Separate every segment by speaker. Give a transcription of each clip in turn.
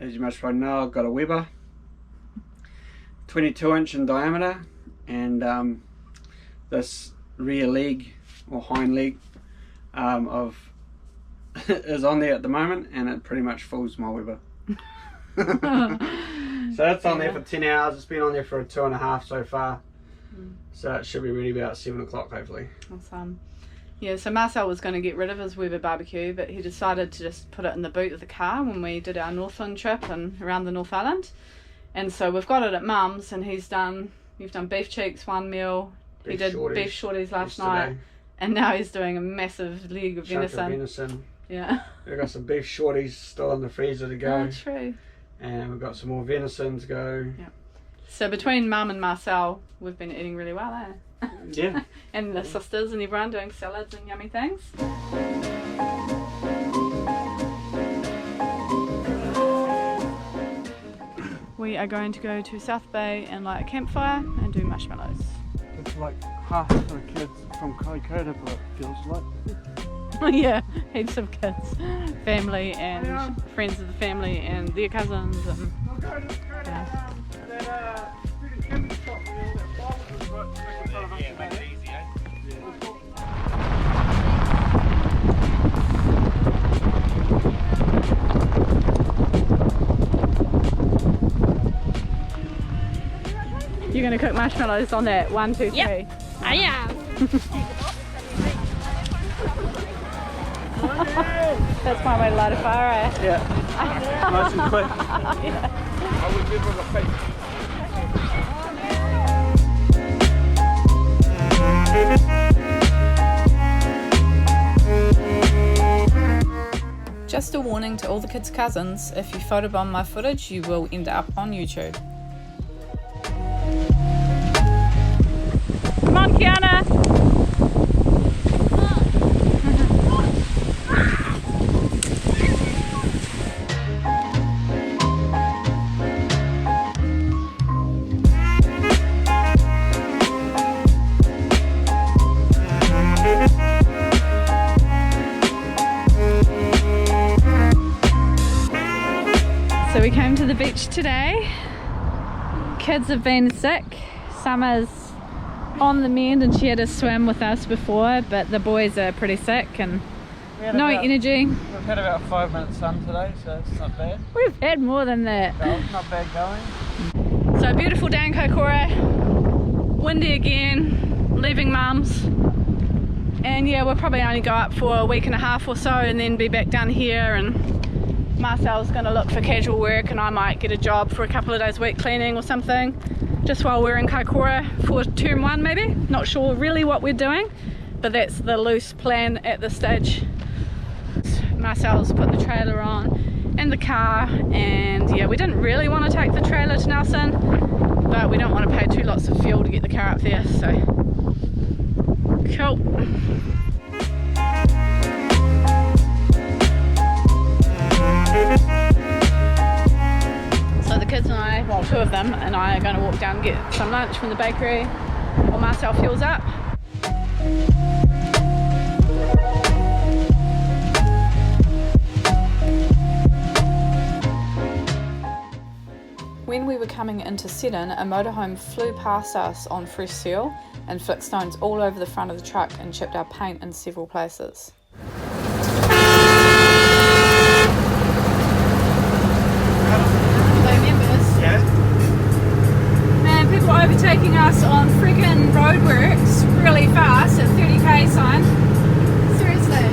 Speaker 1: as you must probably know, I've got a Weber, 22-inch in diameter, and this rear leg or hind leg of is on there at the moment, and it pretty much fills my Weber. So that's on there for 10 hours. It's been on there for 2.5 so far. So it should be ready about 7 o'clock hopefully.
Speaker 2: Awesome. Yeah, so Marcel was going to get rid of his Weber barbecue, but he decided to just put it in the boot of the car when we did our Northland trip and around the North Island. And so we've got it at Mum's, and we've done beef cheeks one meal. He did beef shorties last night, and now he's doing a massive leg of venison. Yeah.
Speaker 1: We've got some beef shorties still in the freezer to go.
Speaker 2: Oh, true.
Speaker 1: And we've got some more venison to go.
Speaker 2: Yeah. So between Mum and Marcel, we've been eating really well, eh?
Speaker 1: Yeah.
Speaker 2: And the sisters and everyone doing salads and yummy things. We are going to go to South Bay and light a campfire and do marshmallows.
Speaker 1: It's like half of the kids from Kaikoura, but it feels like.
Speaker 2: Yeah, heaps of kids, family and friends of the family and their cousins and yeah. You're going to cook marshmallows on that 1, 2, 3?
Speaker 3: Yep, I am.
Speaker 2: That's my way to light a fire, eh?
Speaker 1: Yeah. Nice and quick.
Speaker 2: Yeah.
Speaker 1: I would give her a fake.
Speaker 2: Just a warning to all the kids' cousins, if you photobomb my footage, you will end up on YouTube. Come on, Kiana! So we came to the beach today. Kids have been sick. Summer's on the mend and she had a swim with us before, but the boys are pretty sick and no energy.
Speaker 1: We've had about 5 minutes sun today, so it's not bad.
Speaker 2: We've had more than that.
Speaker 1: No, it's not bad going.
Speaker 2: So a beautiful day in Kaikoura. Windy again, leaving Mum's. And yeah, we'll probably only go up for a week and a half or so and then be back down here, and Marcel's going to look for casual work and I might get a job for a couple of days week cleaning or something just while we're in Kaikoura for term 1 maybe. Not sure really what we're doing, but that's the loose plan at this stage. Marcel's put the trailer on and the car, and yeah, we didn't really want to take the trailer to Nelson, but we don't want to pay 2 lots of fuel to get the car up there, so cool. So the kids and I, well 2 of them and I, are going to walk down and get some lunch from the bakery while Marcel fuels up. When we were coming into Seddon, a motorhome flew past us on fresh seal and flicked stones all over the front of the truck and chipped our paint in several places. Man, people are overtaking us on friggin' roadworks really fast at 30k sign. Seriously.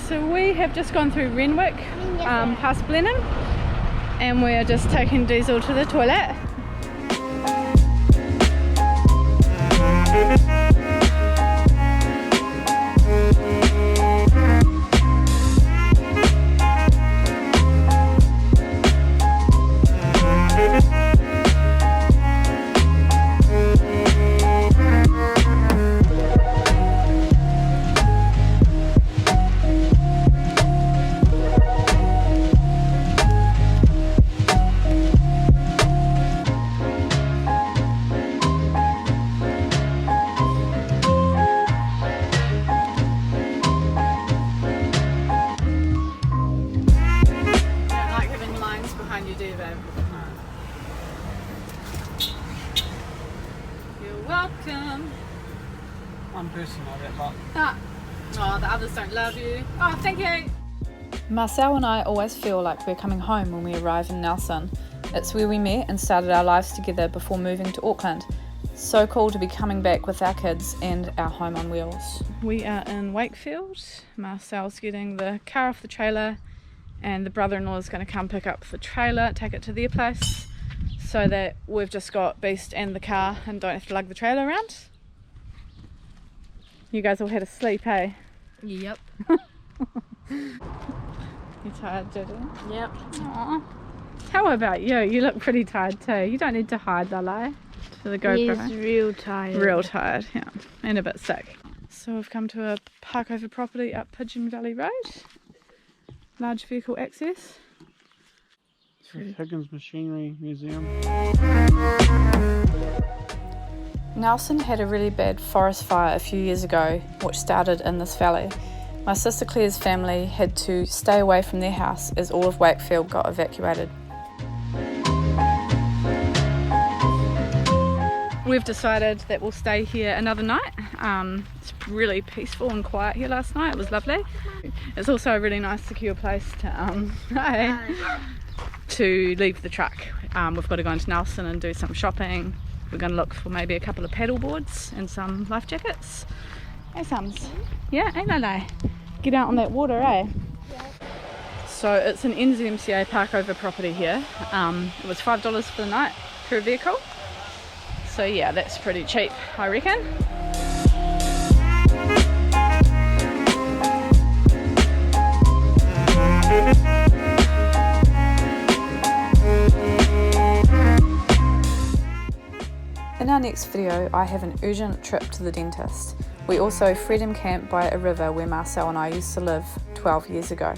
Speaker 2: So we have just gone through Renwick, past Blenheim, and we're just taking Diesel to the toilet. welcome.
Speaker 1: One person of that lot.
Speaker 2: Ah. Oh, the others don't love you. Oh, thank you.
Speaker 3: Marcel and I always feel like we're coming home when we arrive in Nelson. It's where we met and started our lives together before moving to Auckland. So cool to be coming back with our kids and our home on wheels.
Speaker 2: We are in Wakefield. Marcel's getting the car off the trailer and the brother-in-law is going to come pick up the trailer, take it to their place, so that we've just got Beast and the car and don't have to lug the trailer around. You guys all had a sleep, eh?
Speaker 4: Yep.
Speaker 2: You tired, Judy?
Speaker 4: Yep.
Speaker 2: Aww. How about you? You look pretty tired too. You don't need to hide the lie to the GoPro.
Speaker 4: He's real tired.
Speaker 2: Real tired, yeah. And a bit sick. So we've come to a park over property up Pigeon Valley Road. Large vehicle access.
Speaker 1: Higgins Machinery Museum.
Speaker 3: Nelson had a really bad forest fire a few years ago, which started in this valley. My sister Claire's family had to stay away from their house as all of Wakefield got evacuated.
Speaker 2: We've decided that we'll stay here another night. It's really peaceful and quiet here last night. It was lovely. It's also a really nice, secure place to leave the truck. We've got to go into Nelson and do some shopping. We're going to look for maybe a couple of paddle boards and some life jackets. Hey, Sums. Yeah, ain't Lele? Get out on that water, eh? Yeah. So it's an NZMCA park over property here. It was $5 for the night per vehicle. So yeah, that's pretty cheap, I reckon.
Speaker 3: In our next video, I have an urgent trip to the dentist. We also freedom camp by a river where Marcel and I used to live 12 years ago.